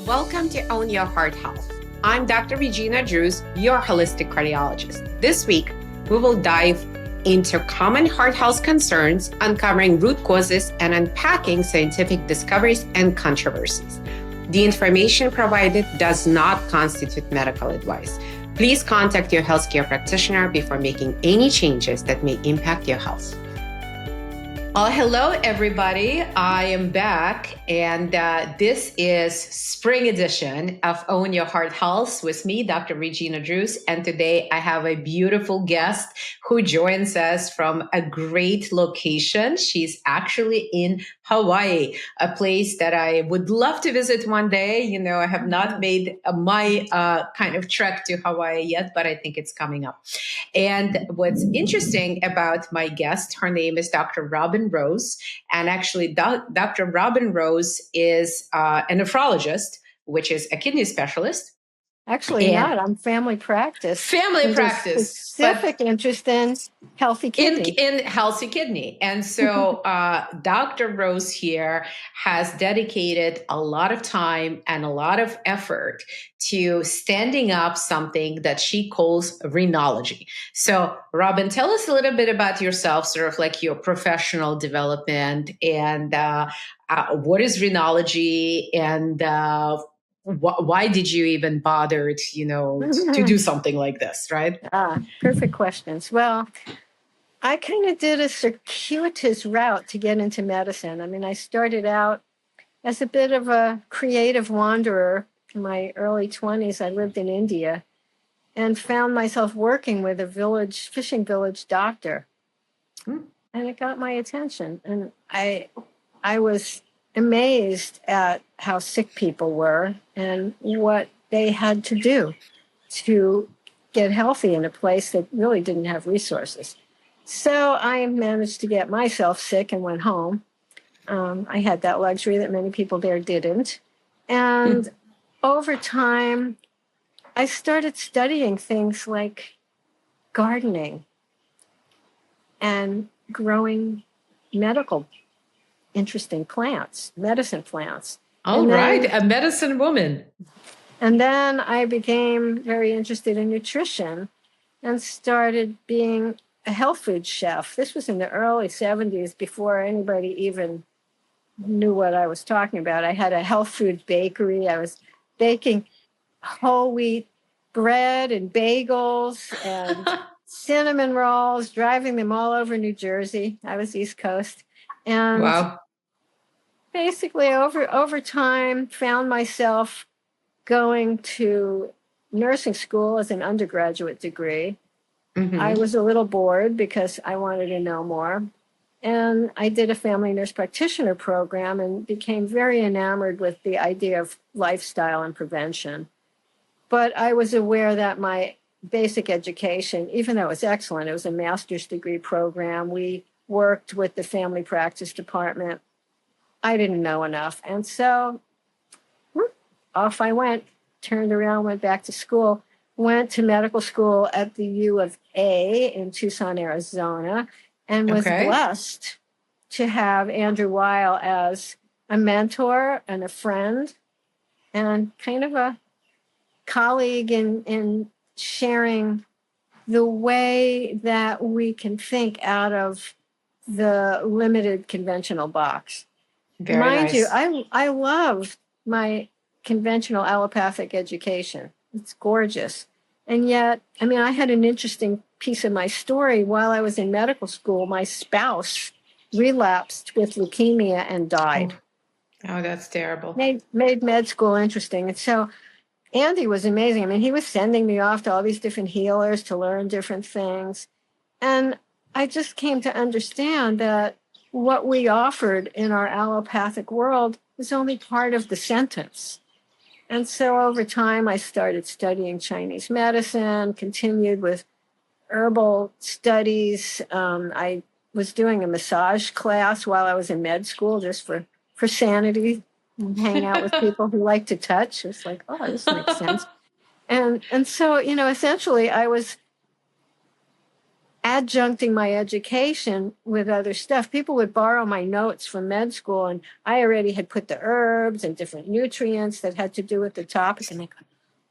Welcome to Own Your Heart Health. I'm Dr. Regina Druz, your holistic cardiologist. This week, we will dive into common heart health concerns, uncovering root causes, and unpacking scientific discoveries and controversies. The information provided does not constitute medical advice. Please contact your healthcare practitioner before making any changes that may impact your health. Well, hello, everybody. I am back, and this is spring edition of Own Your Heart Health with me, Dr. Regina Druz. And today I have a beautiful guest who joins us from a great location. She's actually in Hawaii, a place that I would love to visit one day. You know, I have not made my kind of trek to Hawaii yet, but I think it's coming up. And what's interesting about my guest, her name is Dr. Robin Rose. And actually, Dr. Robin Rose is a nephrologist, which is a kidney specialist. Actually, not. I'm family practice. Family practice. Specific interest in healthy kidney. In healthy kidney. And so Dr. Rose here has dedicated a lot of time and a lot of effort to standing up something that she calls Renology. So Robin, tell us a little bit about yourself, sort of like your professional development, and what is Renology, and why did you even bother to do something like this, right? Perfect questions. Well, I kind of did a circuitous route to get into medicine. I mean, I started out as a bit of a creative wanderer. In my early 20s, I lived in India and found myself working with a fishing village doctor. And it got my attention. And I was amazed at how sick people were and what they had to do to get healthy in a place that really didn't have resources. So I managed to get myself sick and went home. I had that luxury that many people there didn't. And over time, I started studying things like gardening and growing interesting plants, medicine plants. All right, a medicine woman. And then I became very interested in nutrition and started being a health food chef. This was in the early 70s, before anybody even knew what I was talking about. I had a health food bakery. I was baking whole wheat bread and bagels and cinnamon rolls, driving them all over New Jersey. I was East Coast. And wow. Basically, over time, found myself going to nursing school as an undergraduate degree. I was a little bored because I wanted to know more. And I did a family nurse practitioner program and became very enamored with the idea of lifestyle and prevention. But I was aware that my basic education, even though it was excellent, it was a master's degree program. We worked with the family practice department. I didn't know enough. And so off I went, turned around, went back to school, went to medical school at the U of A in Tucson, Arizona, and was blessed to have Andrew Weil as a mentor and a friend and kind of a colleague in sharing the way that we can think out of the limited conventional box. Mind you, I love my conventional allopathic education. It's gorgeous. And yet, I mean, I had an interesting piece of my story. While I was in medical school, my spouse relapsed with leukemia and died. Oh, that's terrible. Made med school interesting. And so Andy was amazing. I mean, he was sending me off to all these different healers to learn different things. And I just came to understand that what we offered in our allopathic world was only part of the sentence. And so over time, I started studying Chinese medicine, continued with herbal studies. I was doing a massage class while I was in med school just for sanity, and hang out with people who like to touch. It's like, oh, this makes sense. And so, essentially I was adjuncting my education with other stuff. People would borrow my notes from med school, and I already had put the herbs and different nutrients that had to do with the topic. And they go,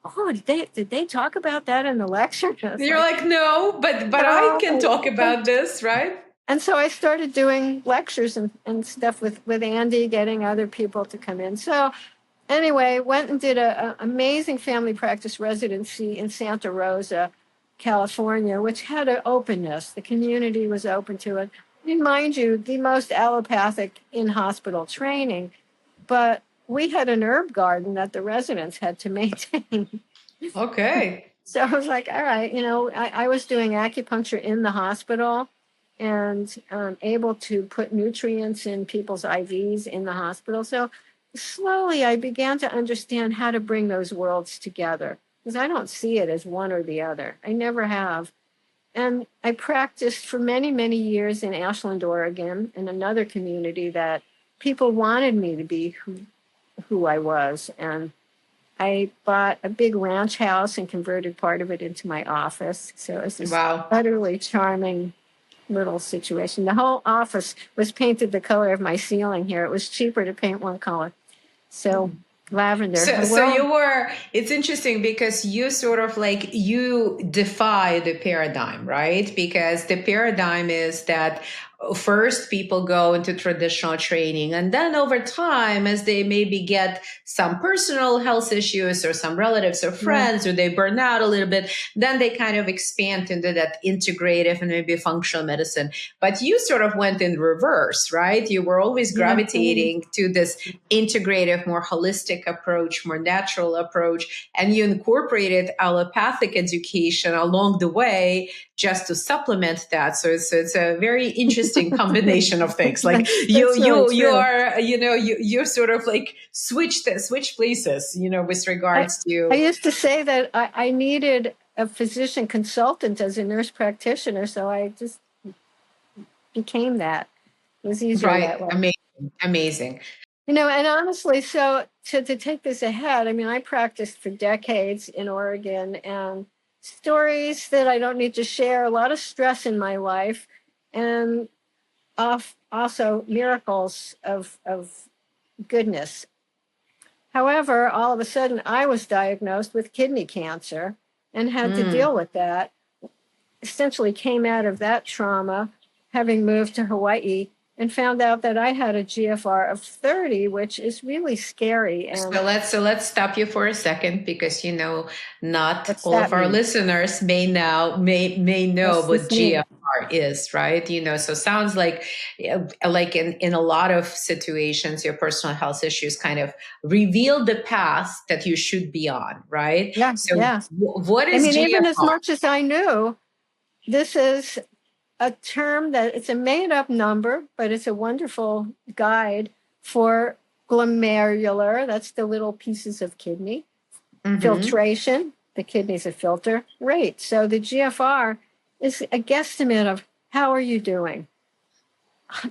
"Oh, did they talk about that in the lecture?" You're like, no, but I can talk about this, right? And so I started doing lectures and stuff with Andy, getting other people to come in. So anyway, went and did an amazing family practice residency in Santa Rosa, California, which had an openness. The community was open to it. And mind you, the most allopathic in-hospital training, but we had an herb garden that the residents had to maintain. Okay. So I was like, all right, I was doing acupuncture in the hospital and able to put nutrients in people's IVs in the hospital. So slowly I began to understand how to bring those worlds together, because I don't see it as one or the other. I never have. And I practiced for many, many years in Ashland, Oregon, in another community that people wanted me to be who I was. And I bought a big ranch house and converted part of it into my office. So it was this utterly charming little situation. The whole office was painted the color of my ceiling here. It was cheaper to paint one color. So lavender. It's interesting because you sort of like, you defy the paradigm, right? Because the paradigm is that first people go into traditional training, and then over time, as they maybe get some personal health issues or some relatives or friends, or they burn out a little bit, then they kind of expand into that integrative and maybe functional medicine. But you sort of went in reverse, right? You were always gravitating to this integrative, more holistic approach, more natural approach, and you incorporated allopathic education along the way just to supplement that. So it's a very interesting combination of things. Like you're sort of like switch places, with regards to. I used to say that I needed a physician consultant as a nurse practitioner, so I just became that. It was easier that way. Amazing. And honestly, so to take this ahead, I mean, I practiced for decades in Oregon, and stories that I don't need to share, a lot of stress in my life, and also miracles of goodness. However, all of a sudden, I was diagnosed with kidney cancer and had to deal with that. Essentially came out of that trauma, having moved to Hawaii, and found out that I had a GFR of 30, which is really scary. And so let's stop you for a second, because not all of our listeners may know what GFR is, right? So sounds like in a lot of situations, your personal health issues kind of reveal the path that you should be on, right? Yeah. So what is GFR? Even as much as I knew, this is a term that it's a made-up number, but it's a wonderful guide for glomerular. That's the little pieces of kidney. Filtration, the kidney's a filter. Rate. So the GFR is a guesstimate of how are you doing.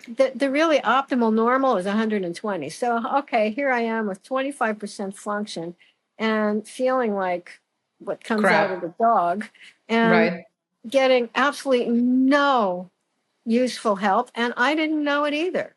The really optimal normal is 120. So, okay, here I am with 25% function and feeling like what comes out of the dog. And getting absolutely no useful help, and I didn't know it either.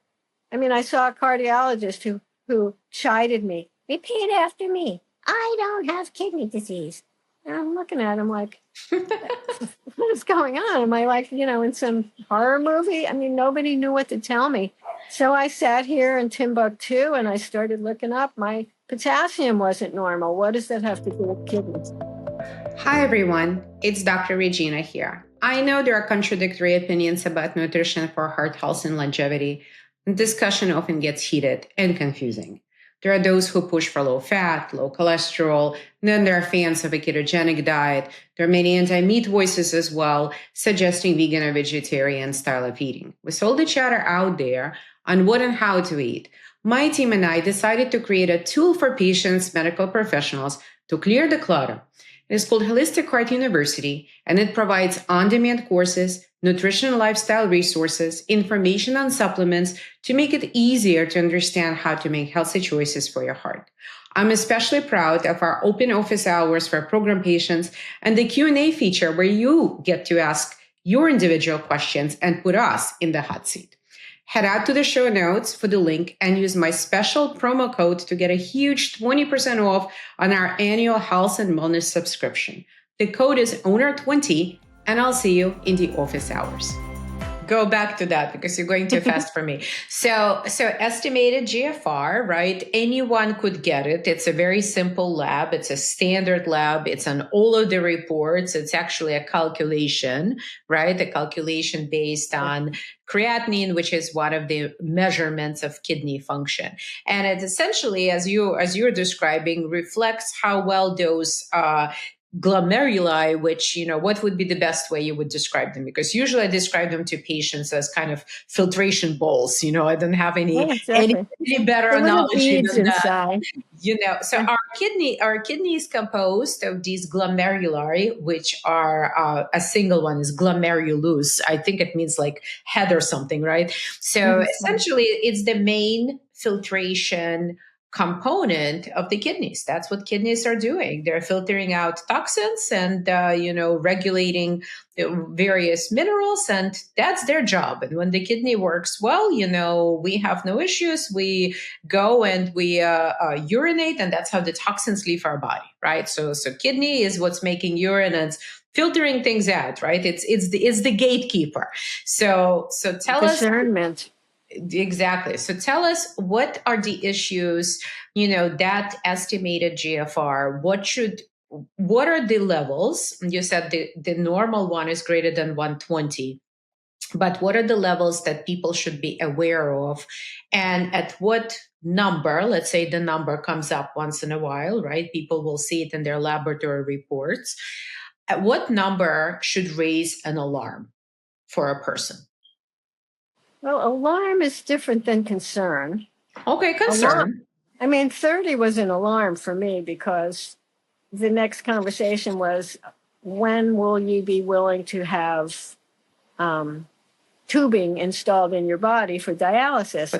I mean, I saw a cardiologist who chided me. Repeat after me. I don't have kidney disease. And I'm looking at him like, what is going on? Am I like, in some horror movie? I mean, nobody knew what to tell me. So I sat here in Timbuktu and I started looking up. My potassium wasn't normal. What does that have to do with kidneys? Hi, everyone. It's Dr. Regina here. I know there are contradictory opinions about nutrition for heart health and longevity. The discussion often gets heated and confusing. There are those who push for low fat, low cholesterol. Then there are fans of a ketogenic diet. There are many anti-meat voices as well, suggesting vegan or vegetarian style of eating. With all the chatter out there on what and how to eat, my team and I decided to create a tool for patients, medical professionals to clear the clutter. It is called Holistic Heart University, and it provides on-demand courses, nutrition and lifestyle resources, information on supplements to make it easier to understand how to make healthy choices for your heart. I'm especially proud of our open office hours for program patients and the Q&A feature where you get to ask your individual questions and put us in the hot seat. Head out to the show notes for the link and use my special promo code to get a huge 20% off on our annual health and wellness subscription. The code is owner20, and I'll see you in the office hours. Go back to that because you're going too fast for me. So estimated GFR, right? Anyone could get it. It's a very simple lab. It's a standard lab. It's on all of the reports. It's actually a calculation, right? A calculation based on creatinine, which is one of the measurements of kidney function. And it essentially, as you're describing, reflects how well those glomeruli, which, what would be the best way you would describe them? Because usually I describe them to patients as kind of filtration bowls. I don't have any better analogy than that. So our kidney is composed of these glomeruli, which are a single one is glomerulus. I think it means like head or something, right? So essentially it's the main filtration component of the kidneys. That's what kidneys are doing. They're filtering out toxins and, regulating various minerals, and that's their job. And when the kidney works well, we have no issues. We go and we urinate, and that's how the toxins leave our body, right? So kidney is what's making urine and filtering things out, right? It's the gatekeeper. So tell us. Discernment. Exactly. So tell us, what are the issues, that estimated GFR, what are the levels? You said the normal one is greater than 120, but what are the levels that people should be aware of? And at what number, let's say the number comes up once in a while, right? People will see it in their laboratory reports. At what number should raise an alarm for a person? Well, alarm is different than concern. Okay, concern. 30 was an alarm for me because the next conversation was, when will you be willing to have tubing installed in your body for dialysis?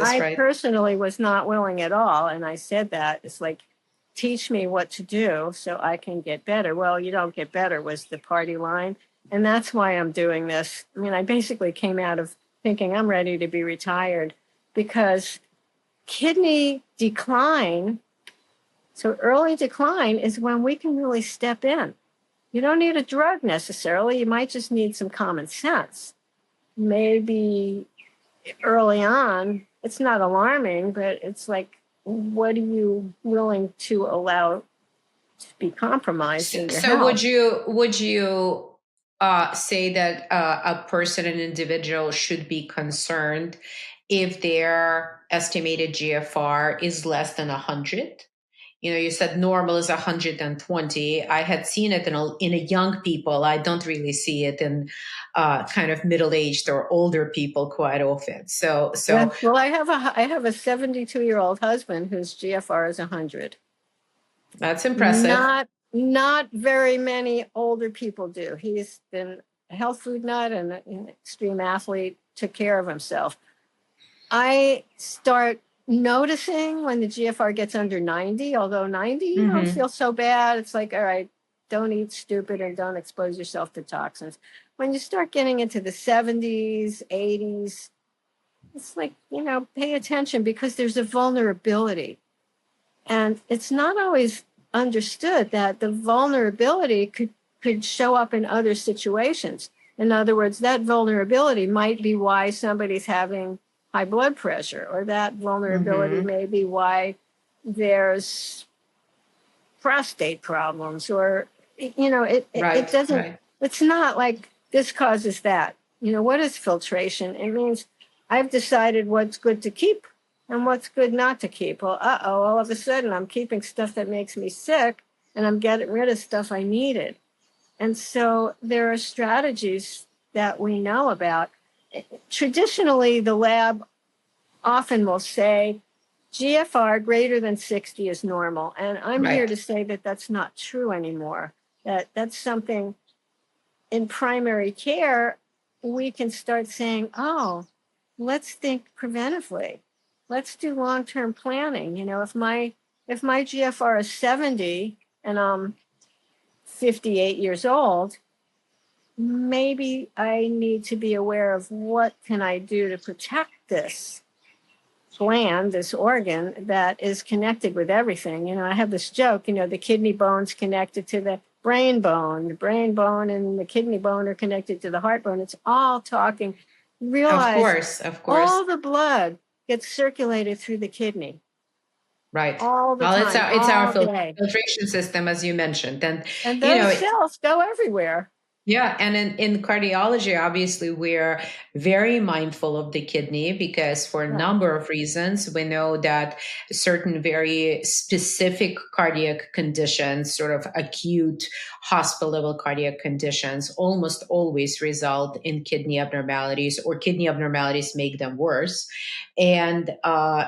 I personally was not willing at all. And I said that. It's like, teach me what to do so I can get better. Well, you don't get better was the party line. And that's why I'm doing this. I basically came out of thinking I'm ready to be retired because kidney decline, so early decline, is when we can really step in. You don't need a drug necessarily. You might just need some common sense. Maybe early on, it's not alarming, but it's like, what are you willing to allow to be compromised in your health? Would you say that a person, an individual, should be concerned if their estimated GFR is less than 100? You said normal is 120. I had seen it in a young people. I don't really see it in kind of middle-aged or older people quite often. So well, I have a 72-year-old husband whose GFR is 100. That's impressive. Not very many older people do. He's been a health food nut and an extreme athlete, took care of himself. I start noticing when the GFR gets under 90, although 90, you don't feel so bad. It's like, all right, don't eat stupid and don't expose yourself to toxins. When you start getting into the 70s, 80s, it's like, pay attention because there's a vulnerability. And it's not always understood that the vulnerability could show up in other situations. In other words, that vulnerability might be why somebody's having high blood pressure, or that vulnerability may be why there's prostate problems, or, it doesn't, it's not like this causes that. What is filtration? It means I've decided what's good to keep and what's good not to keep. Well, all of a sudden I'm keeping stuff that makes me sick and I'm getting rid of stuff I needed. And so there are strategies that we know about. Traditionally, the lab often will say GFR greater than 60 is normal. And I'm here to say that that's not true anymore. That's something in primary care, we can start saying, let's think preventively. Let's do long-term planning. If my GFR is 70 and I'm 58 years old, maybe I need to be aware of what can I do to protect this gland, this organ that is connected with everything. I have this joke, the kidney bone's connected to the brain bone and the kidney bone are connected to the heart bone. It's all talking. Realize Of course. all the blood gets circulated through the kidney. Right. All the Well, time. it's our day. filtration system, as you mentioned. And those cells go everywhere. Yeah. And in cardiology, obviously, we're very mindful of the kidney because for a number of reasons, we know that certain very specific cardiac conditions, sort of acute hospital level cardiac conditions, almost always result in kidney abnormalities, or kidney abnormalities make them worse. And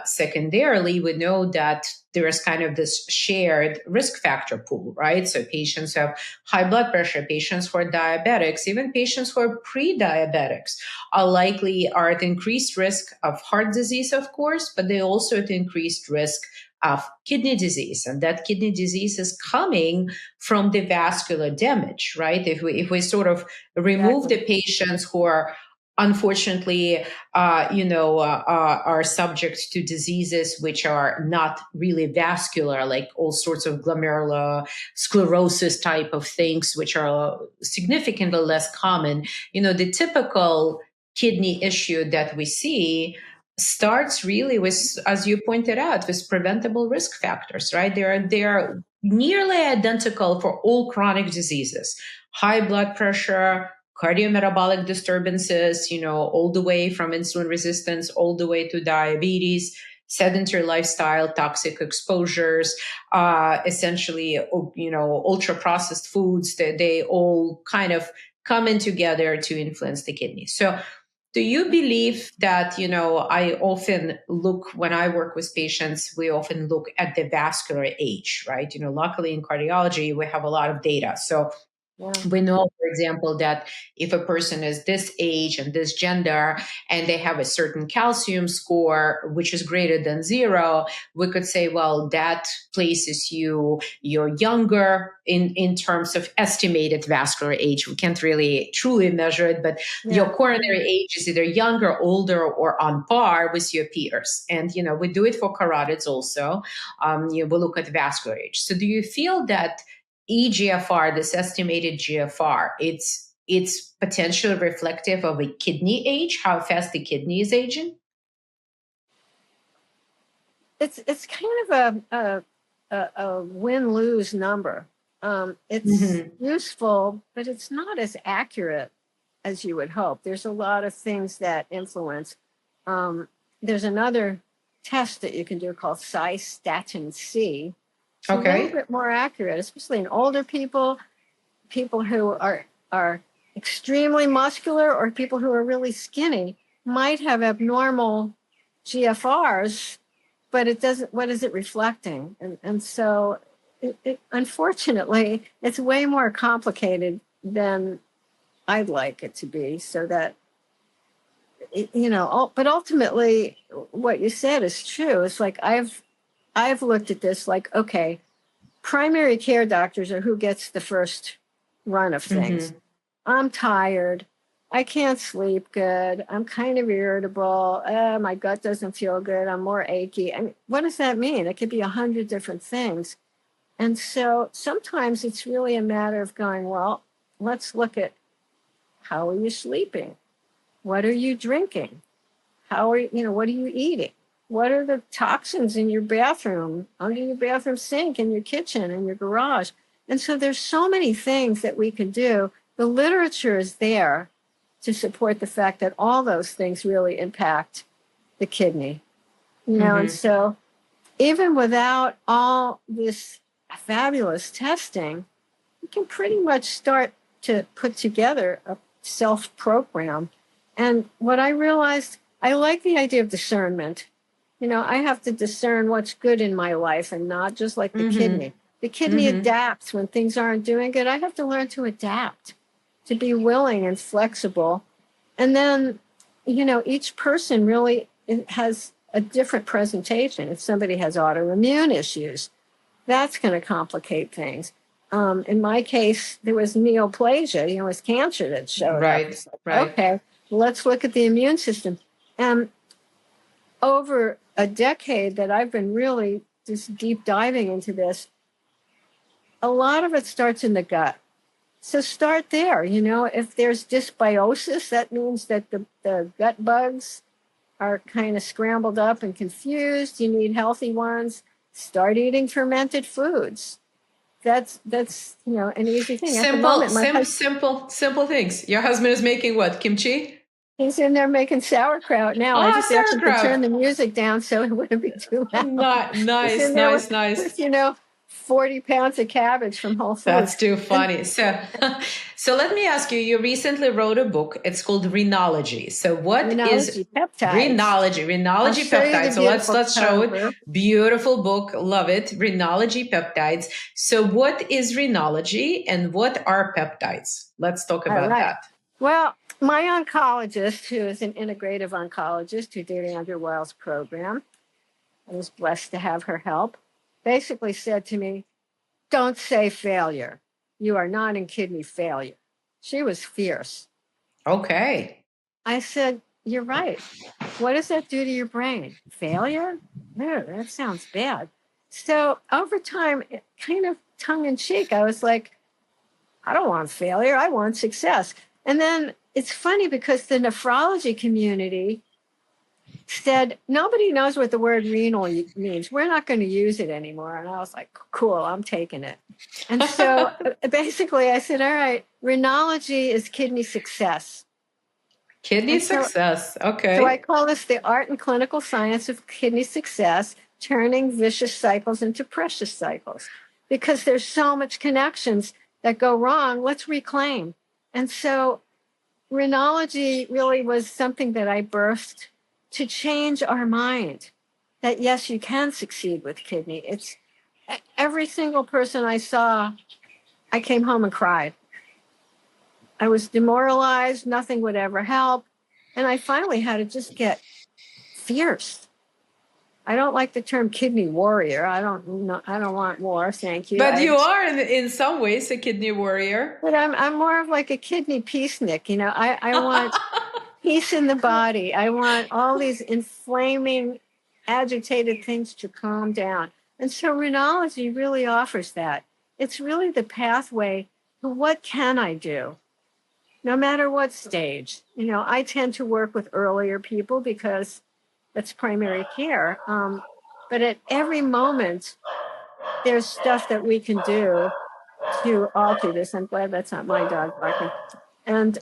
secondarily, we know that there is kind of this shared risk factor pool, right? So patients who have high blood pressure, patients who are diabetics, even patients who are pre-diabetics are at increased risk of heart disease, of course, but they also at increased risk of kidney disease. And that kidney disease is coming from the vascular damage, right? If we sort of remove the patients who are unfortunately, are subject to diseases which are not really vascular, like all sorts of glomerular sclerosis type of things, which are significantly less common. The typical kidney issue that we see starts really with, as you pointed out, with preventable risk factors, right? They're nearly identical for all chronic diseases: high blood pressure, cardiometabolic disturbances, all the way from insulin resistance, all the way to diabetes, sedentary lifestyle, toxic exposures, essentially, ultra processed foods, that they all kind of come in together to influence the kidney. So do you believe that, I often look, when I work with patients, we often look at the vascular age, right? Luckily in cardiology, we have a lot of data. So we know, for example, that if a person is this age and this gender and they have a certain calcium score, which is greater than 0, we could say, well, that places you're younger in terms of estimated vascular age. We can't really truly measure it, but your coronary age is either younger, older, or on par with your peers. And, we do it for carotids also. We look at vascular age. So do you feel that eGFR, this estimated GFR, it's potentially reflective of a kidney age, how fast the kidney is aging? It's kind of a win-lose number. It's useful, but it's not as accurate as you would hope. There's a lot of things that influence. There's another test that you can do called cystatin C. It's a little bit more accurate, especially in older people who are extremely muscular, or people who are really skinny might have abnormal GFRs, but it doesn't. What is it reflecting? And so, unfortunately, it's way more complicated than I'd like it to be. So that, but ultimately, what you said is true. It's like I've looked at this like, okay, primary care doctors are who gets the first run of things. I'm tired. I can't sleep good. I'm kind of irritable. My gut doesn't feel good. I'm more achy. I mean, what does that mean? It could be 100 different things. And so sometimes it's really a matter of going, well, let's look at, how are you sleeping? What are you drinking? What are you eating? What are the toxins in your bathroom, under your bathroom sink, in your kitchen, in your garage? And so there's so many things that we can do. The literature is there to support the fact that all those things really impact the kidney. And so even without all this fabulous testing, you can pretty much start to put together a self-program. And what I realized, I like the idea of discernment. I have to discern what's good in my life and not just like the kidney. The kidney adapts when things aren't doing good. I have to learn to adapt, to be willing and flexible. And then, each person really has a different presentation. If somebody has autoimmune issues, that's going to complicate things. In my case, there was neoplasia, it was cancer that showed up. It's like, Right. okay, let's look at the immune system. And over a decade that I've been really just deep diving into this, a lot of it starts in the gut. So start there. If there's dysbiosis, that means that the gut bugs are kind of scrambled up and confused. You need healthy ones. Start eating fermented foods. That's an easy thing. At the moment, Simple things. Your husband is making what? Kimchi? He's in there making sauerkraut now. I just asked him to turn the music down so it wouldn't be too loud. Nice. With 40 pounds of cabbage from Whole Foods. That's too funny. So let me ask you, you recently wrote a book. It's called Renology. So what is Peptides. Renology Peptides. So let's show it. Beautiful book. Love it. Renology Peptides. So what is Renology and what are peptides? Let's talk about that. Well, my oncologist, who is an integrative oncologist who did Andrew Weil's program, I was blessed to have her help, basically said to me, don't say failure. You are not in kidney failure. She was fierce. Okay. I said, you're right. What does that do to your brain? Failure? No, that sounds bad. So over time, kind of tongue in cheek, I was like, I don't want failure. I want success. And then it's funny because the nephrology community said, nobody knows what the word renal means. We're not going to use it anymore. And I was like, cool, I'm taking it. And so basically I said, all right, Renology is kidney success. Okay. So I call this the art and clinical science of kidney success, turning vicious cycles into precious cycles. Because there's so much connections that go wrong, let's reclaim. And so Renology really was something that I birthed to change our mind that, yes, you can succeed with kidney. It's every single person I saw, I came home and cried. I was demoralized. Nothing would ever help. And I finally had to just get fierce. I don't like the term kidney warrior. I don't want war. Thank you. But you are in some ways a kidney warrior. But I'm more of like a kidney peacenik. I want peace in the body. I want all these inflaming, agitated things to calm down. And so Renology really offers that. It's really the pathway to what can I do, no matter what stage. I tend to work with earlier people because that's primary care. But at every moment, there's stuff that we can do to alter this. I'm glad that's not my dog barking. And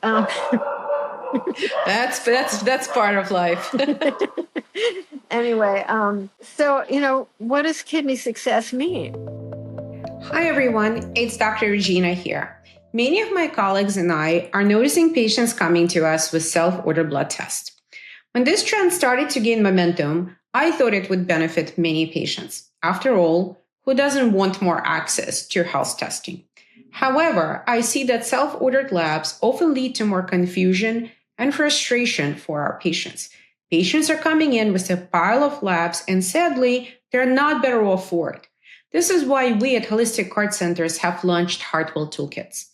that's part of life. Anyway, so what does kidney success mean? Hi everyone, it's Dr. Regina here. Many of my colleagues and I are noticing patients coming to us with self-ordered blood tests. When this trend started to gain momentum, I thought it would benefit many patients. After all, who doesn't want more access to health testing? However, I see that self-ordered labs often lead to more confusion and frustration for our patients. Patients are coming in with a pile of labs, and sadly, they're not better off for it. This is why we at Holistic Heart Centers have launched Heartwell Toolkits,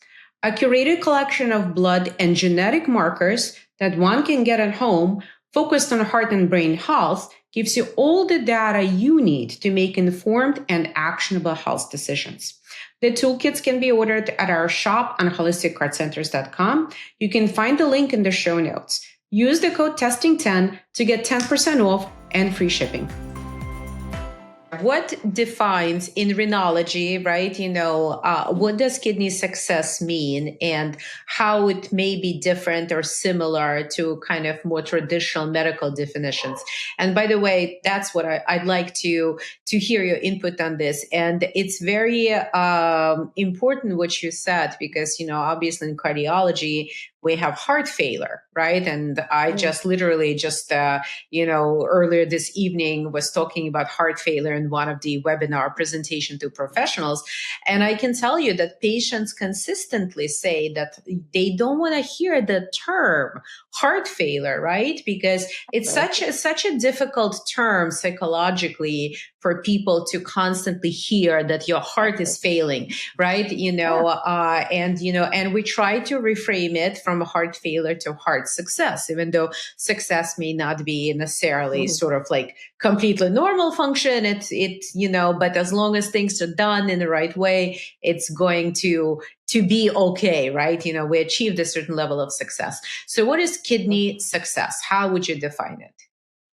a curated collection of blood and genetic markers that one can get at home, focused on heart and brain health, gives you all the data you need to make informed and actionable health decisions. The toolkits can be ordered at our shop on holisticheartcenters.com. You can find the link in the show notes. Use the code TESTING10 to get 10% off and free shipping. What defines in Renology, right? What does kidney success mean and how it may be different or similar to kind of more traditional medical definitions? And by the way, that's what I'd like to hear your input on this. And it's very important what you said, because, obviously in cardiology, we have heart failure, right? And I just literally earlier this evening was talking about heart failure in one of the webinar presentation to professionals. And I can tell you that patients consistently say that they don't want to hear the term heart failure, right? Because it's such a difficult term psychologically for people to constantly hear that your heart is failing, right? And we try to reframe it from heart failure to heart success, even though success may not be necessarily sort of like completely normal function. But as long as things are done in the right way, it's going to be okay, right? We achieved a certain level of success. So what is kidney success? How would you define it?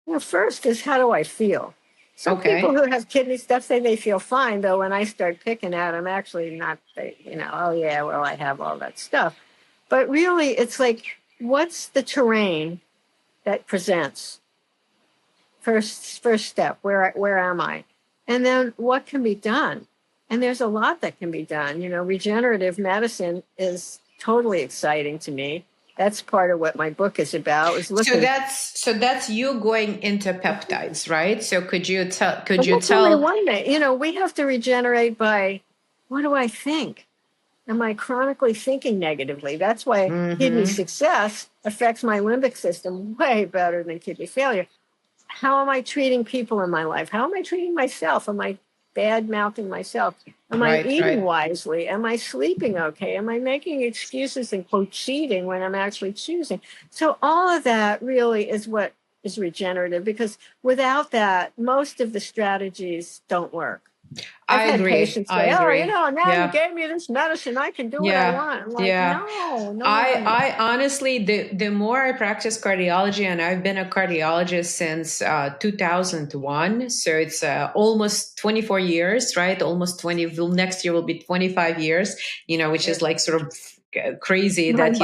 Well, first is, how do I feel? Some people who have kidney stuff say they feel fine, though when I start picking at them, actually not, oh yeah, well, I have all that stuff. But really, it's like, what's the terrain that presents? First step, where am I? And then what can be done? And there's a lot that can be done. Regenerative medicine is totally exciting to me. That's part of what my book is about. So that's you going into peptides, right? So could you tell? Only one day. We have to regenerate by, what do I think? Am I chronically thinking negatively? That's why kidney success affects my limbic system way better than kidney failure. How am I treating people in my life? How am I treating myself? Am I bad-mouthing myself? Am I eating wisely? Am I sleeping okay? Am I making excuses and quote cheating when I'm actually choosing? So all of that really is what is regenerative, because without that, most of the strategies don't work. I've had patients say, now you gave me this medicine, I can do what I want. I'm like, no. I honestly, the more I practice cardiology, and I've been a cardiologist since 2001, so it's almost 24 years, right? Almost 20. Next year will be 25 years, which is like sort of crazy that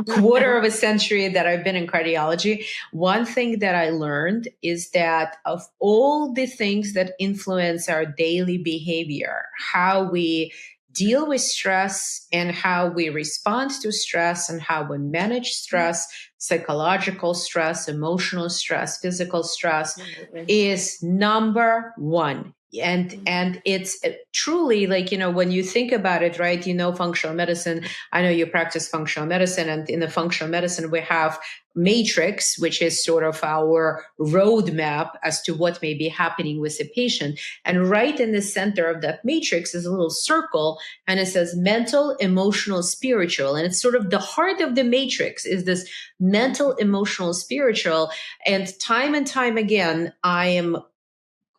quarter of a century that I've been in cardiology. One thing that I learned is that of all the things that influence our daily behavior, how we deal with stress and how we respond to stress and how we manage stress, psychological stress, emotional stress, physical stress, is number one. And it's truly like, when you think about it, right, functional medicine, I know you practice functional medicine, and in the functional medicine, we have matrix, which is sort of our roadmap as to what may be happening with a patient. And right in the center of that matrix is a little circle, and it says mental, emotional, spiritual. And it's sort of the heart of the matrix is this mental, emotional, spiritual. And time again, I am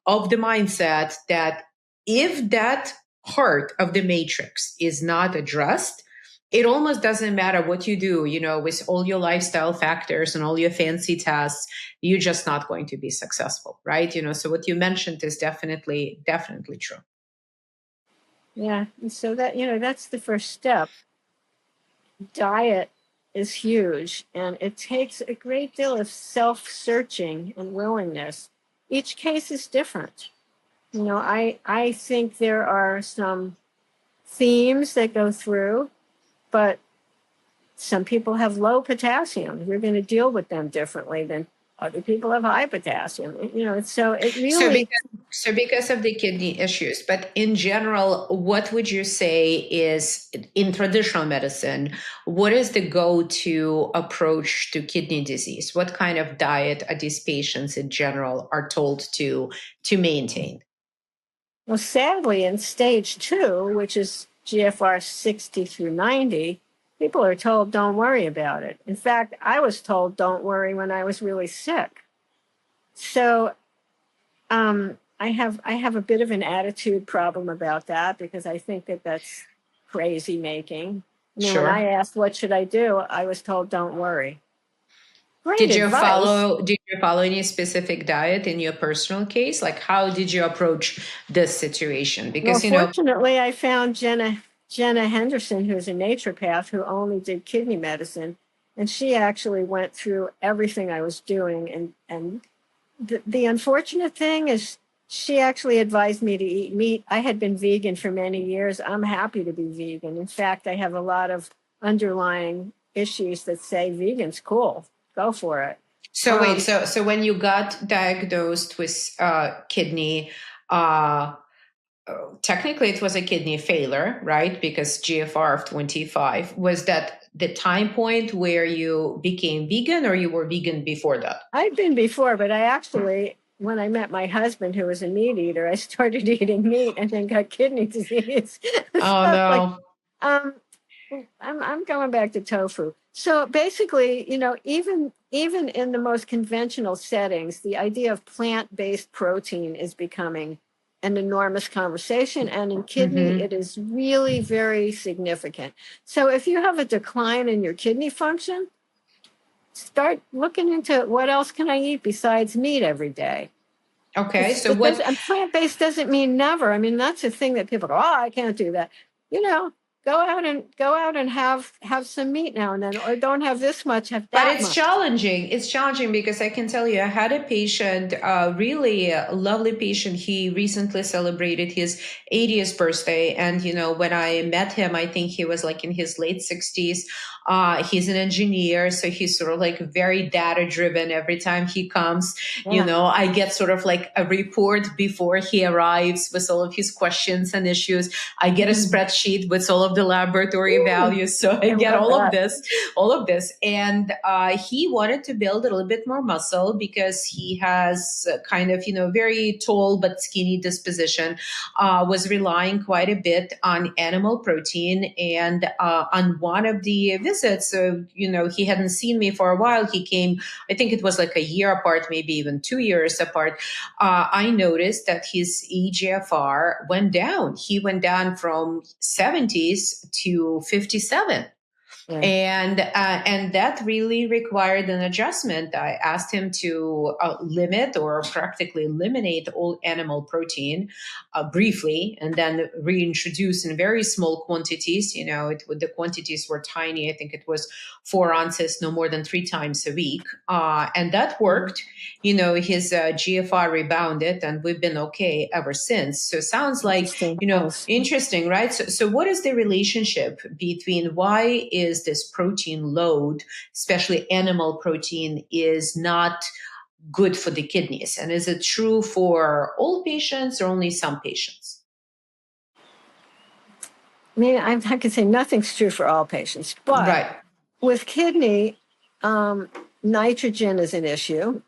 of the mindset that if that part of the matrix is not addressed, it almost doesn't matter what you do, with all your lifestyle factors and all your fancy tests, you're just not going to be successful, right? So what you mentioned is definitely true. Yeah. And so that, that's the first step. Diet is huge, and it takes a great deal of self-searching and willingness. Each case is different. I think there are some themes that go through, but some people have low potassium. We're going to deal with them differently than other people have high potassium. So it really... So because of the kidney issues, but in general, what would you say is, in traditional medicine, what is the go-to approach to kidney disease? What kind of diet are these patients in general are told to maintain? Well, sadly, in stage 2, which is GFR 60 through 90, people are told, don't worry about it. In fact, I was told, don't worry, when I was really sick. So I have a bit of an attitude problem about that, because I think that that's crazy making. When I asked, what should I do? I was told, don't worry. Did you follow any specific diet in your personal case? Like, how did you approach this situation? Because, fortunately, I found Jenna Henderson, who's a naturopath who only did kidney medicine. And she actually went through everything I was doing. And the unfortunate thing is, she actually advised me to eat meat. I had been vegan for many years. I'm happy to be vegan. In fact, I have a lot of underlying issues that say vegan's cool. Go for it. So wait, so when you got diagnosed with kidney, technically it was a kidney failure, right? Because GFR of 25, was that the time point where you became vegan, or you were vegan before that? I'd been before, but I actually when I met my husband, who was a meat eater, I started eating meat and then got kidney disease. Oh So, like, no. um, I'm going back to tofu. So basically, even in the most conventional settings, the idea of plant-based protein is becoming an enormous conversation, and in kidney, it is really very significant. So if you have a decline in your kidney function, start looking into what else can I eat besides meat every day. Okay, so what? And plant-based doesn't mean never. I mean, that's a thing that people go, oh, I can't do that. Go out and have some meat now and then, or don't have this much, have But that it's much. challenging. It's challenging because I can tell you, I had a patient, really a lovely patient. He recently celebrated his 80th birthday. And, when I met him, I think he was like in his late 60s. He's an engineer. So he's sort of like very data driven. Every time he comes, Yeah. I get sort of like a report before he arrives with all of his questions and issues. I get a spreadsheet with all of the laboratory values. So I get love that. all of this. And he wanted to build a little bit more muscle because he has kind of, very tall but skinny disposition, was relying quite a bit on animal protein. And on one of the visits, he hadn't seen me for a while. He came, I think it was like a year apart, maybe even 2 years apart. I noticed that his eGFR went down. He went down from 70s to 57. Yeah. And that really required an adjustment. I asked him to limit or practically eliminate all animal protein briefly, and then reintroduce in very small quantities. The quantities were tiny. I think it was 4 ounces, no more than 3 times a week, and that worked. His GFR rebounded, and we've been okay ever since. So it sounds like interesting, right? So what is the relationship between why is this protein load, especially animal protein, is not good for the kidneys? And is it true for all patients or only some patients? I mean, I can say nothing's true for all patients, but Right. with kidney, nitrogen is an issue.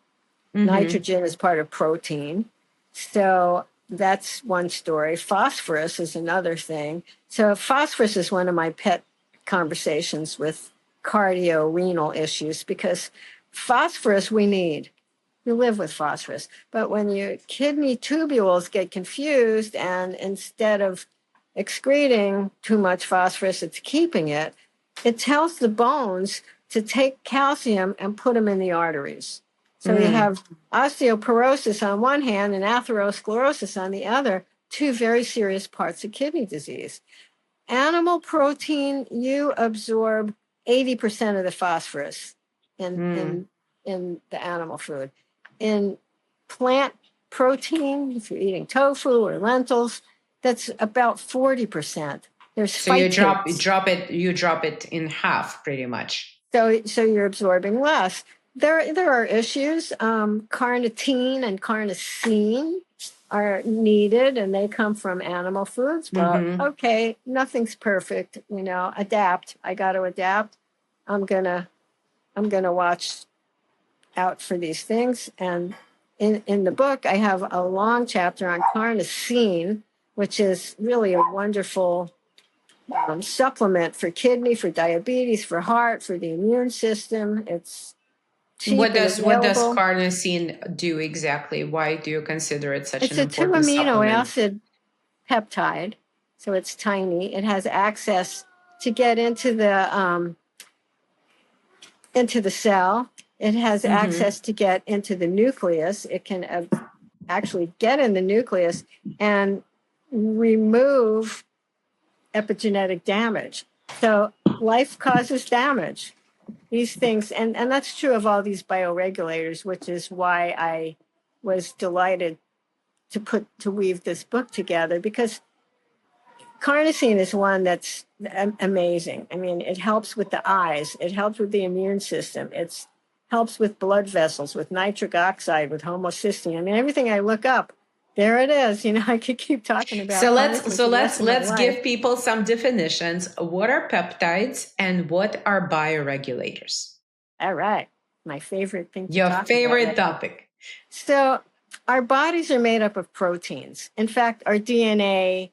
Nitrogen is part of protein. So that's one story. Phosphorus is another thing. So phosphorus is one of my pet conversations with renal issues, because phosphorus we need. You live with phosphorus. But when your kidney tubules get confused, and instead of excreting too much phosphorus, it's keeping it, it tells the bones to take calcium and put them in the arteries. So you have osteoporosis on one hand and atherosclerosis on the other, two very serious parts of kidney disease. Animal protein, you absorb 80% of the phosphorus in the animal food. In plant protein, if you're eating tofu or lentils, that's about 40%. There's so you drop it in half pretty much. So you're absorbing less. There are issues. Carnitine and carnosine are needed, and they come from animal foods. But okay, nothing's perfect. Adapt. I got to adapt. I'm gonna watch out for these things. And in the book, I have a long chapter on carnosine, which is really a wonderful supplement for kidney, for diabetes, for heart, for the immune system. It's cheap. What does carnosine do exactly? Why do you consider it such an important supplement? It's a 2 amino acid peptide, so it's tiny. It has access to get into the cell. It has access to get into the nucleus. It can actually get in the nucleus and remove epigenetic damage. So life causes damage. These things, and that's true of all these bioregulators, which is why I was delighted to weave this book together, because carnosine is one that's amazing. I mean, it helps with the eyes, it helps with the immune system, it helps with blood vessels, with nitric oxide, with homocysteine. I mean, everything I look up, there it is. I could keep talking about. So let's give people some definitions. What are peptides and what are bioregulators? All right, my favorite thing. Your favorite topic. So our bodies are made up of proteins. In fact, our DNA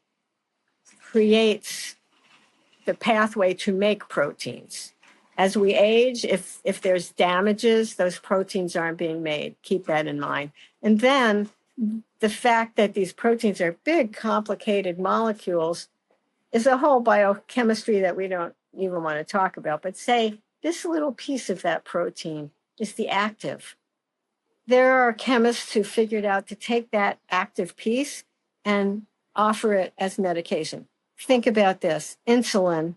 creates the pathway to make proteins. As we age, if there's damages, those proteins aren't being made. Keep that in mind. And then the fact that these proteins are big, complicated molecules is a whole biochemistry that we don't even want to talk about. But say this little piece of that protein is the active. There are chemists who figured out to take that active piece and offer it as medication. Think about this. Insulin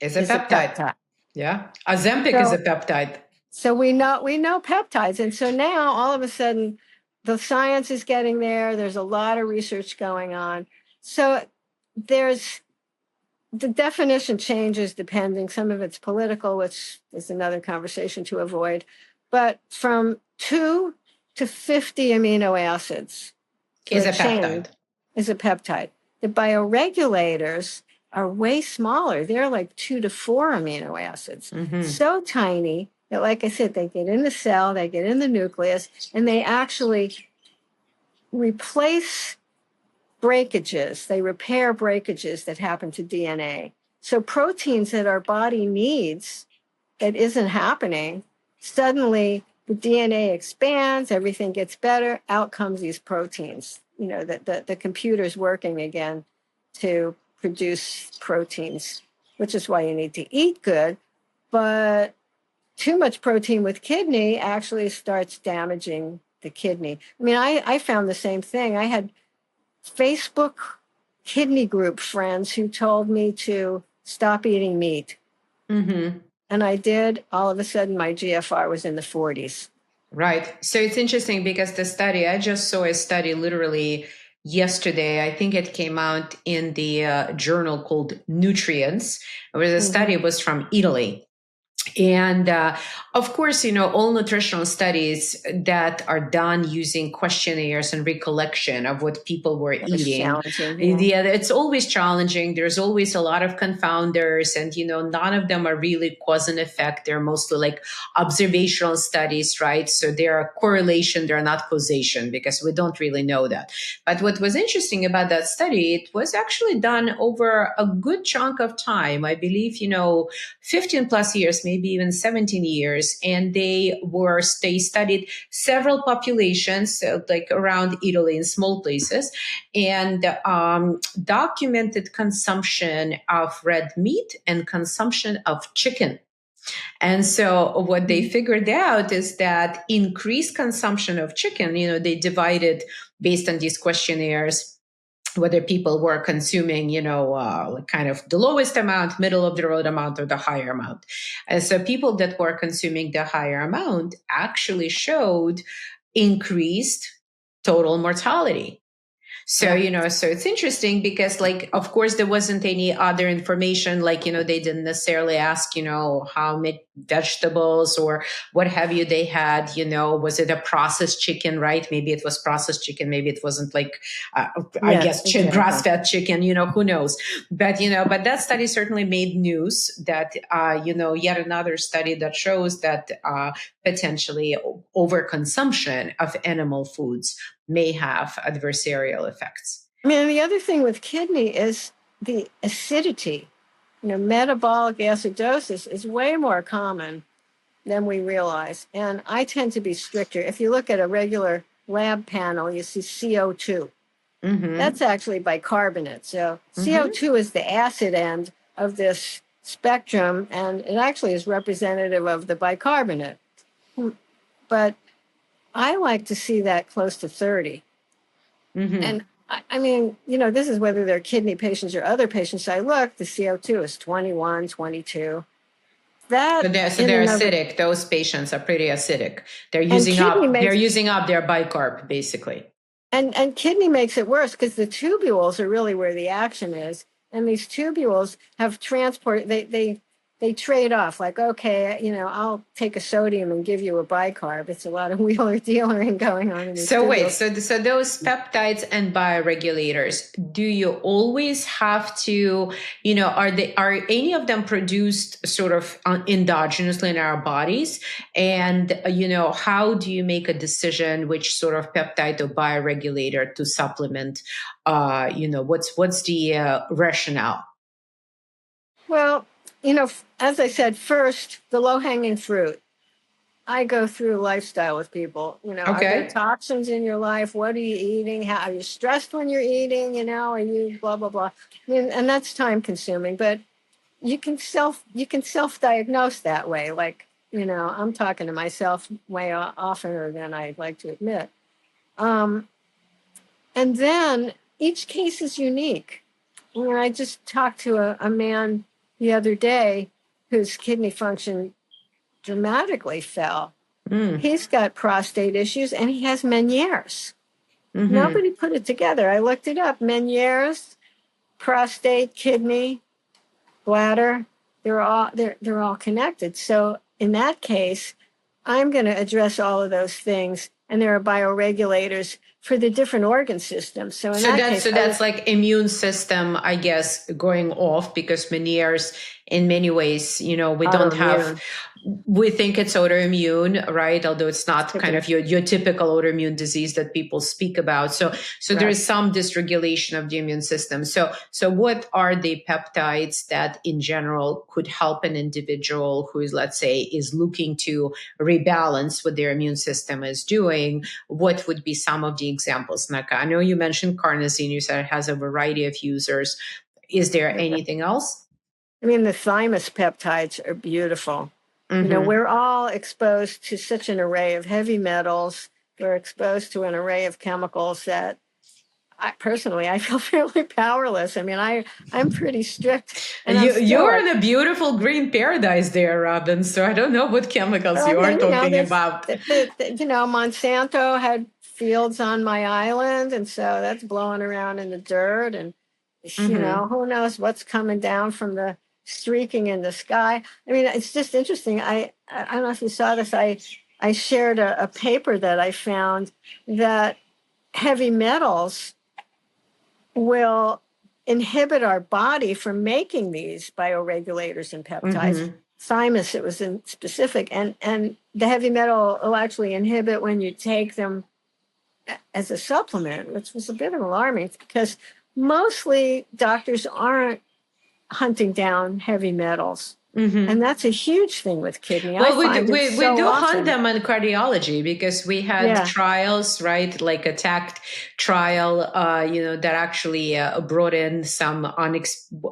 is a peptide. Yeah. Ozempic is a peptide. So we know peptides. And so now all of a sudden the science is getting there. There's a lot of research going on. So there's the definition changes depending. Some of it's political, which is another conversation to avoid. But from 2 to 50 amino acids is a peptide. Is a peptide. The bioregulators are way smaller. They're like 2 to 4 amino acids. So tiny that, like I said, they get in the cell, they get in the nucleus, and they actually replace breakages. They repair breakages that happen to DNA. So proteins that our body needs that isn't happening, suddenly the DNA expands, everything gets better, out comes these proteins. You know, the computer's working again to produce proteins, which is why you need to eat good. But too much protein with kidney actually starts damaging the kidney. I mean, I found the same thing. I had Facebook kidney group friends who told me to stop eating meat. And I did. All of a sudden, my GFR was in the 40s. Right. So it's interesting because the study, I just saw a study literally yesterday. I think it came out in the journal called Nutrients, where the study was from Italy. And of course, you know, all nutritional studies that are done using questionnaires and recollection of what people were eating. Yeah, it's always challenging. There's always a lot of confounders, and, you know, none of them are really cause and effect. They're mostly like observational studies, right? So they're correlation, they're not causation, because we don't really know that. But what was interesting about that study, it was actually done over a good chunk of time. I believe, you know, 15 plus years, maybe even 17 years. And they studied several populations, like around Italy in small places, and documented consumption of red meat and consumption of chicken. And so what they figured out is that increased consumption of chicken, you know, they divided based on these questionnaires whether people were consuming, you know, kind of the lowest amount, middle of the road amount, or the higher amount. And so people that were consuming the higher amount actually showed increased total mortality. So, you know, so it's interesting because, like, of course, there wasn't any other information, like, you know, they didn't necessarily ask, you know, how many vegetables or what have you they had, you know, was it a processed chicken, right? Maybe it was processed chicken. Maybe it wasn't like, I guess, grass-fed chicken, you know, who knows? But, you know, but that study certainly made news that, you know, yet another study that shows that potentially overconsumption of animal foods may have adversarial effects. I mean, the other thing with kidney is the acidity. You know, metabolic acidosis is way more common than we realize. And I tend to be stricter. If you look at a regular lab panel, you see CO2. That's actually bicarbonate. So CO2 is the acid end of this spectrum, and it actually is representative of the bicarbonate. But I like to see that close to 30. And I mean, you know, this is whether they're kidney patients or other patients. I look, the CO2 is 21, 22. So they're acidic. Those patients are pretty acidic. They're using up their bicarb, basically. And kidney makes it worse because the tubules are really where the action is. And these tubules have transport, they they trade off. Like, okay, I'll take a sodium and give you a bicarb. It's a lot of wheeler dealering going on in these. So wait, so those peptides and bioregulators, do you always have to, are any of them produced sort of endogenously in our bodies? And, how do you make a decision which sort of peptide or bioregulator to supplement? What's the rationale? Well, as I said, first, the low-hanging fruit. I go through lifestyle with people. Are there toxins in your life? What are you eating? How are you stressed when you're eating? Are you blah, blah, blah. And that's time consuming, but you can self-diagnose that way. Like, I'm talking to myself way oftener than I'd like to admit. And then each case is unique. I just talked to a man the other day whose kidney function dramatically fell. He's got prostate issues and he has Meniere's. Nobody put it together. I looked it up. Meniere's, prostate, kidney, bladder, they're all connected. So in that case, I'm going to address all of those things, and there are bioregulators for the different organ systems. So that's like immune system, I guess, going off, because Meniere's in many ways, we don't have, we think it's autoimmune, right? Although it's not kind of your typical autoimmune disease that people speak about. So there is some dysregulation of the immune system. So what are the peptides that in general could help an individual who is, let's say, is looking to rebalance what their immune system is doing? What would be some of the examples? Like, I know you mentioned carnosine, you said it has a variety of users. Is there anything else? The thymus peptides are beautiful. We're all exposed to such an array of heavy metals. We're exposed to an array of chemicals that I feel fairly powerless. I'm pretty strict. And you're in a beautiful green paradise there, Robin. So I don't know what chemicals you are talking about. Monsanto had fields on my island, and so that's blowing around in the dirt. And, who knows what's coming down from the streaking in the sky. It's just interesting. I don't know if you saw this. I shared a paper that I found that heavy metals will inhibit our body from making these bioregulators and peptides. Thymus, it was in specific, and the heavy metal will actually inhibit when you take them as a supplement, which was a bit alarming because mostly doctors aren't hunting down heavy metals. And that's a huge thing with kidney. Well, we do hunt them in cardiology because we had trials, right? Like a TACT trial, that actually brought in some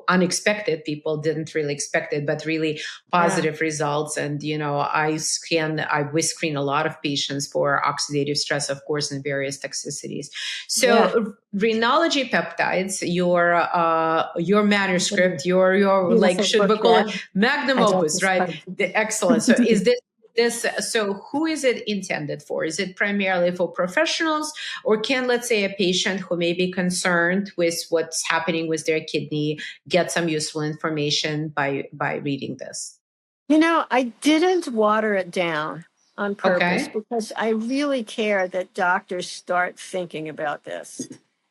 unexpected, people didn't really expect it, but really positive results. And, we screen a lot of patients for oxidative stress, of course, and various toxicities. So Renology peptides, your manuscript, your like, should we call it magnum opus, right? Excellent. So is this, so who is it intended for? Is it primarily for professionals, or can, let's say, a patient who may be concerned with what's happening with their kidney get some useful information by reading this? I didn't water it down on purpose because I really care that doctors start thinking about this.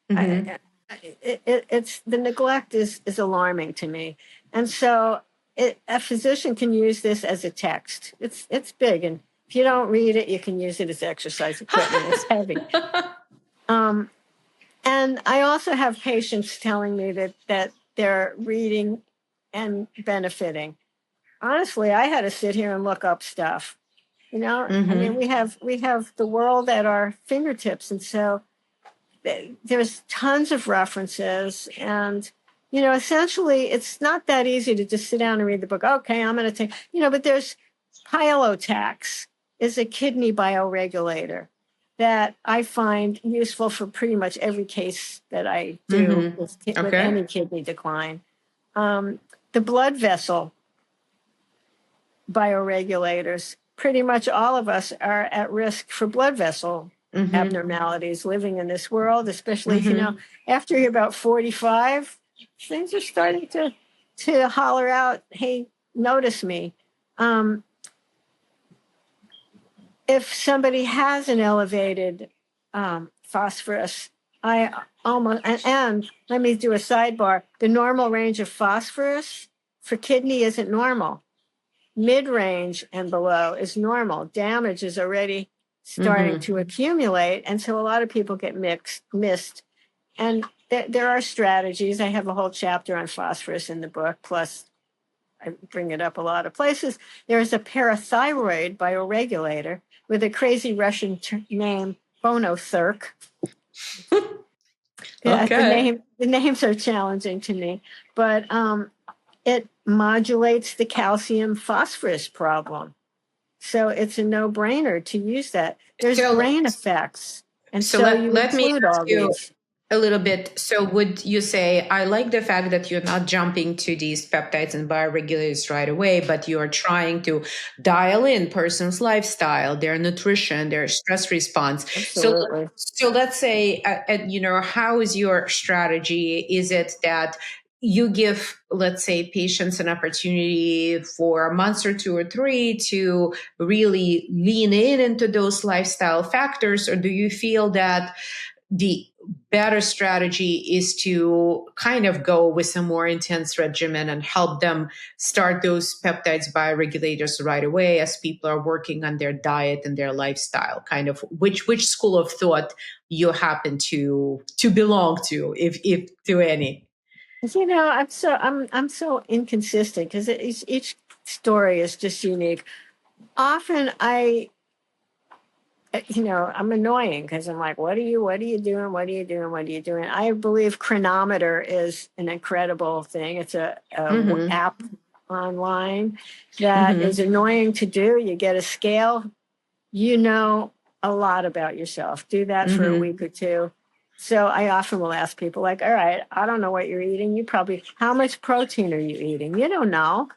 It's the neglect is alarming to me. And so a physician can use this as a text. It's big, and if you don't read it, you can use it as exercise equipment. It's heavy. And I also have patients telling me that they're reading and benefiting. Honestly, I had to sit here and look up stuff. We have the world at our fingertips, and so there's tons of references, and essentially it's not that easy to just sit down and read the book. Okay, I'm going to take, but there's Pilotax is a kidney bioregulator that I find useful for pretty much every case that I do with any kidney decline. The blood vessel bioregulators, pretty much all of us are at risk for blood vessel abnormalities living in this world, especially after you're about 45, things are starting to holler out, hey, notice me. If somebody has an elevated phosphorus, and let me do a sidebar. The normal range of phosphorus for kidney isn't normal. Mid-range and below is normal. Damage is already starting to accumulate. And so a lot of people get missed. And there are strategies. I have a whole chapter on phosphorus in the book, plus I bring it up a lot of places. There's a parathyroid bioregulator with a crazy Russian name, Bonotherk. Okay. The names are challenging to me, but it modulates the calcium phosphorus problem. So it's a no-brainer to use that. There's brain effects. And so you let me include ask all you these. a little bit. So would you say, I like the fact that you're not jumping to these peptides and bioregulators right away, but you are trying to dial in person's lifestyle, their nutrition, their stress response. Absolutely. So let's say, how is your strategy? Is it that you give, let's say, patients an opportunity for a month or two or three to really lean in into those lifestyle factors? Or do you feel that the better strategy is to kind of go with a more intense regimen and help them start those peptides bioregulators right away as people are working on their diet and their lifestyle? Kind of which school of thought you happen to belong to, if to any? I'm so inconsistent because each story is just unique. Often I'm annoying because I'm like, what are you doing? What are you doing? What are you doing? I believe Chronometer is an incredible thing. It's a app online that is annoying to do. You get a scale, you know a lot about yourself. Do that for a week or two. So I often will ask people like, all right, I don't know what you're eating. How much protein are you eating? You don't know.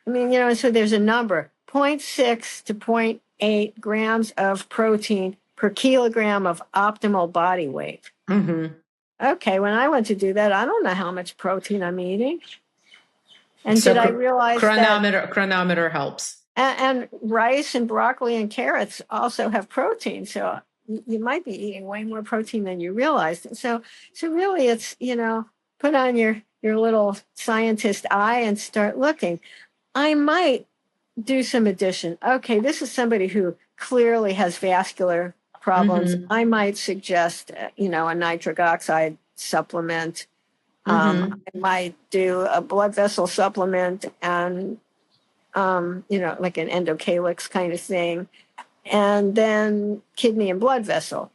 I mean, so there's a number, 0.6 to 0.8 grams of protein per kilogram of optimal body weight. Okay, when I went to do that, I don't know how much protein I'm eating. And so did I realize chronometer helps. And rice and broccoli and carrots also have protein. So you might be eating way more protein than you realized. So really it's, put on your little scientist eye and start looking. I might do some addition. Okay, this is somebody who clearly has vascular problems. I might suggest, a nitric oxide supplement. I might do a blood vessel supplement and, like an endocalyx kind of thing, and then kidney and blood vessel.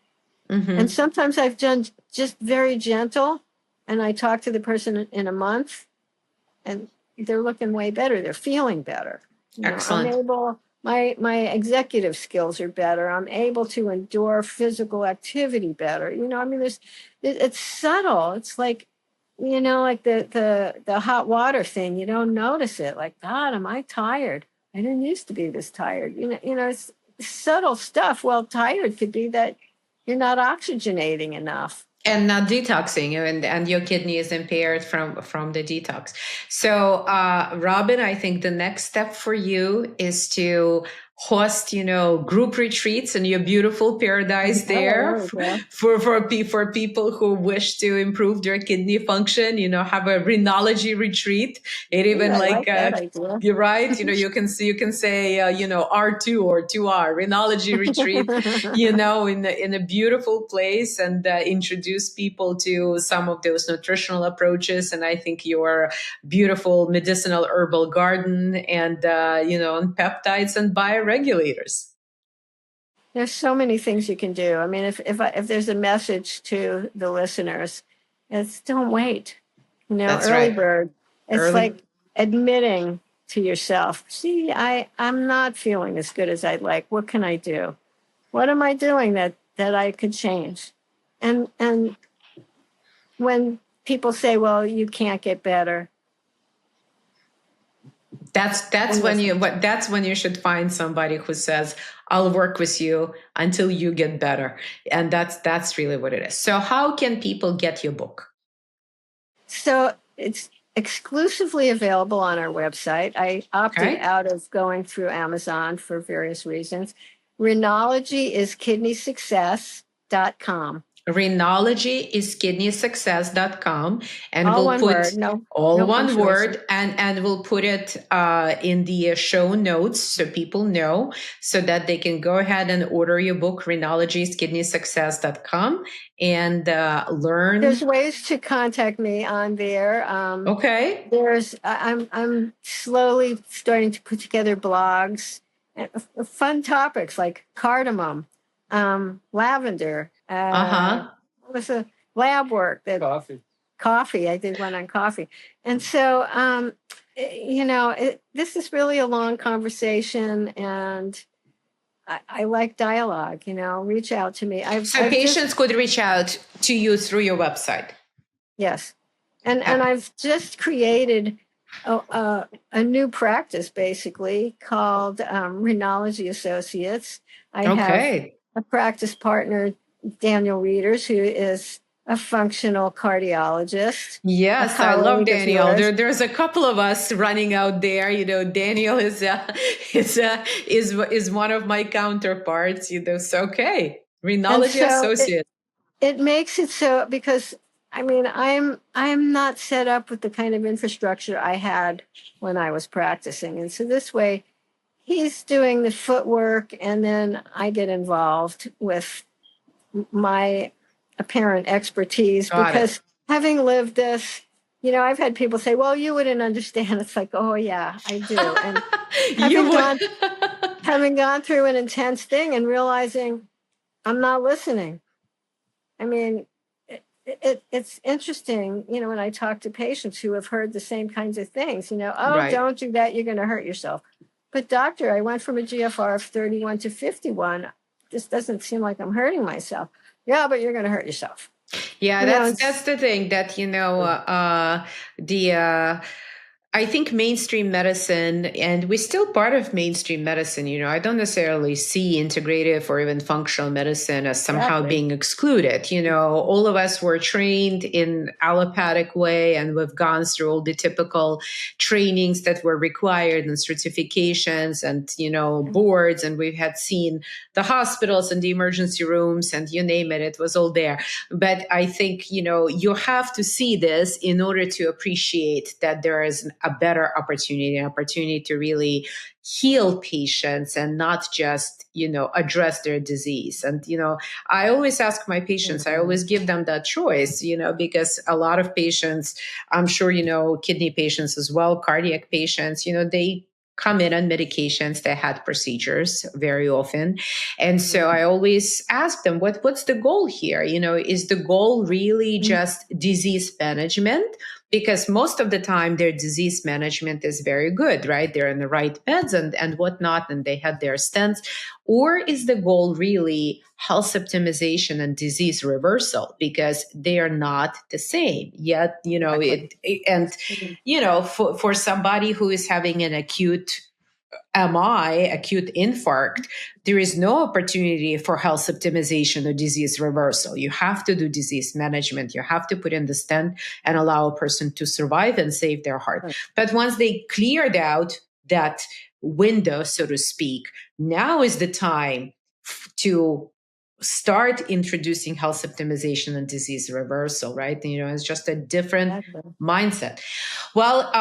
And sometimes I've done just very gentle, and I talk to the person in a month, and they're looking way better. They're feeling better. Excellent. My executive skills are better. I'm able to endure physical activity better. It's subtle. It's like, like the hot water thing. You don't notice it. Like, God, am I tired? I didn't used to be this tired. It's subtle stuff. Well, tired could be that you're not oxygenating enough. And not detoxing, and your kidney is impaired from the detox. So Robin, I think the next step for you is to host group retreats in your beautiful paradise there for people who wish to improve their kidney function. Have a Renology retreat. It even you're right. You can say R2 or 2R Renology retreat. In a beautiful place, and introduce people to some of those nutritional approaches. And I think your beautiful medicinal herbal garden and peptides and bioregulators. There's so many things you can do. I mean, if there's a message to the listeners, it's don't wait. That's early right. bird. It's like admitting to yourself, see, I'm not feeling as good as I'd like. What can I do? What am I doing that I could change? And when people say, well, you can't get better. That's when you should find somebody who says, I'll work with you until you get better. And that's really what it is. So how can people get your book? So it's exclusively available on our website. I opted out of going through Amazon for various reasons. Renology is kidneysuccess.com. Renology is kidneysuccess.com, and all we'll one put word, no one punctuation. word, and we'll put it in the show notes so people know, so that they can go ahead and order your book. Renology is kidneysuccess.com, and learn. There's ways to contact me on there. Okay. I'm slowly starting to put together blogs, fun topics like cardamom, lavender. What was a lab work that coffee. I did one on coffee, and so this is really a long conversation, and I like dialogue. Reach out to me. Patients could reach out to you through your website. Yes, and I've just created a new practice, basically called Renology Associates. I have a practice partner, Daniel Reeders, who is a functional cardiologist. Yes, I love Daniel. There's a couple of us running out there. Daniel is one of my counterparts. So Renology Associates. It makes it so, because I'm not set up with the kind of infrastructure I had when I was practicing, and so this way, he's doing the footwork, and then I get involved with my apparent expertise. Because having lived this, I've had people say, well, you wouldn't understand. It's like, oh yeah, I do. And having gone through an intense thing and realizing I'm not listening. It's interesting, when I talk to patients who have heard the same kinds of things, don't do that, you're going to hurt yourself. But doctor, I went from a GFR of 31 to 51. This doesn't seem like I'm hurting myself. Yeah, but you're going to hurt yourself. Yeah, that's the thing that, I think mainstream medicine, and we're still part of mainstream medicine, I don't necessarily see integrative or even functional medicine as somehow being excluded. All of us were trained in allopathic way, and we've gone through all the typical trainings that were required and certifications and, boards. And we had seen the hospitals and the emergency rooms and you name it, it was all there. But I think, you have to see this in order to appreciate that there is a better opportunity to really heal patients and not just, address their disease. And, I always ask my patients, I always give them that choice, because a lot of patients, I'm sure, kidney patients as well, cardiac patients, they come in on medications, they had procedures very often. And so I always ask them, what's the goal here? Is the goal really just disease management? Because most of the time their disease management is very good, right? They're in the right beds and whatnot, and they had their stents. Or is the goal really health optimization and disease reversal? Because they are not the same yet, for somebody who is having an acute MI, acute infarct, there is no opportunity for health optimization or disease reversal. You have to do disease management. You have to put in the stent and allow a person to survive and save their heart. Right. But once they cleared out that window, so to speak, now is the time to start introducing health optimization and disease reversal, right? It's just a different mindset. Well,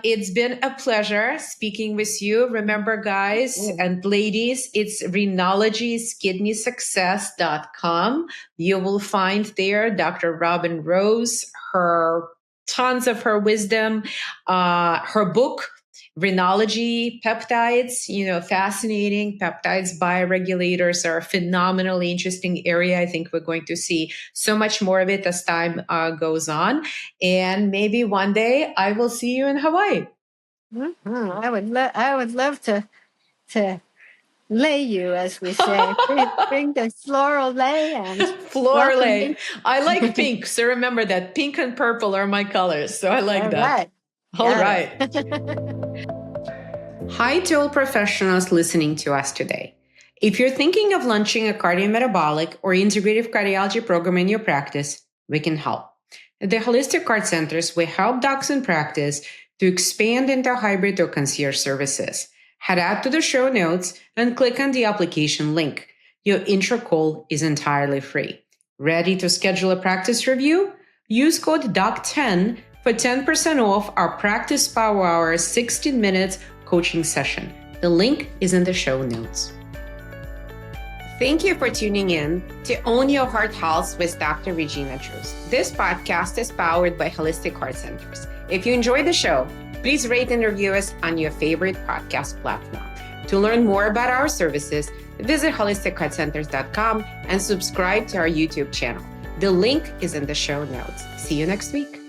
it's been a pleasure speaking with you. Remember, guys and ladies, it's Renology's kidneysuccess.com. You will find there Dr. Robin Rose, tons of her wisdom, her book, Renology, Peptides, fascinating. Peptides, bioregulators are a phenomenally interesting area. I think we're going to see so much more of it as time goes on. And maybe one day I will see you in Hawaii. Mm-hmm. I would love to lay you, as we say. Bring the floral lay and floral lay. I like pink, so remember that pink and purple are my colors. So I like that. All right. Hi to all professionals listening to us today. If you're thinking of launching a cardiometabolic or integrative cardiology program in your practice, we can help. The Holistic Heart Centers will help docs in practice to expand into hybrid or concierge services. Head out to the show notes and click on the application link. Your intro call is entirely free. Ready to schedule a practice review? Use code DOC10 for 10% off our Practice Power Hour 16 minutes coaching session. The link is in the show notes. Thank you for tuning in to Own Your Heart Health with Dr. Regina Druz. This podcast is powered by Holistic Heart Centers. If you enjoyed the show, please rate and review us on your favorite podcast platform. To learn more about our services, visit holisticheartcenters.com and subscribe to our YouTube channel. The link is in the show notes. See you next week.